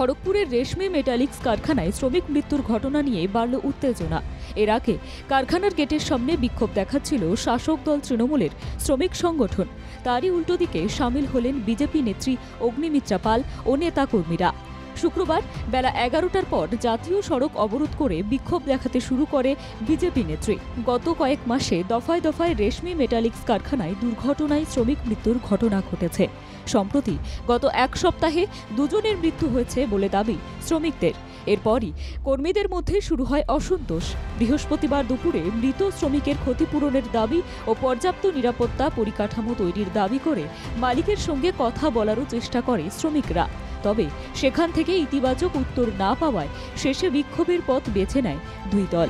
খড়গপুরের রেশমি metallics কারখানায় শ্রমিক মৃত্যুর ঘটনা নিয়ে বাড়ল উত্তেজনা। এর আগে কারখানার গেটের সামনে বিক্ষোভ দেখাচ্ছিল শাসক দল তৃণমূলের শ্রমিক সংগঠন। তারই উল্টো দিকে সামিল হলেন বিজেপি নেত্রী অগ্নিমিত্রা পাল ও নেতাকর্মীরা। শুক্রবার বেলা 11টার পর জাতীয় সড়ক অবরোধ করে বিক্ষোভ দেখাতে শুরু করে বিজেপি নেত্রী। গত কয়েক মাসে দফায় দফায় রেশমি মেটালিক্স কারখানায় দুর্ঘটনায় শ্রমিক মৃত্যুর ঘটনা ঘটেছে। সম্প্রতি গত এক সপ্তাহে দুজনের মৃত্যু হয়েছে বলে দাবি শ্রমিকদের। এরপরই কর্মীদের মধ্যে শুরু হয় অসন্তোষ। বৃহস্পতিবার দুপুরে মৃত শ্রমিকের ক্ষতিপূরণের দাবি ও পর্যাপ্ত নিরাপত্তা পরিকাঠামো তৈরির দাবি করে মালিকের সঙ্গে কথা বলারও চেষ্টা করে শ্রমিকরা। তবে সেখান থেকে ইতিবাচক উত্তর না পাওয়ায় শেষে বিক্ষোভের পথ বেছে নেয় দুই দল।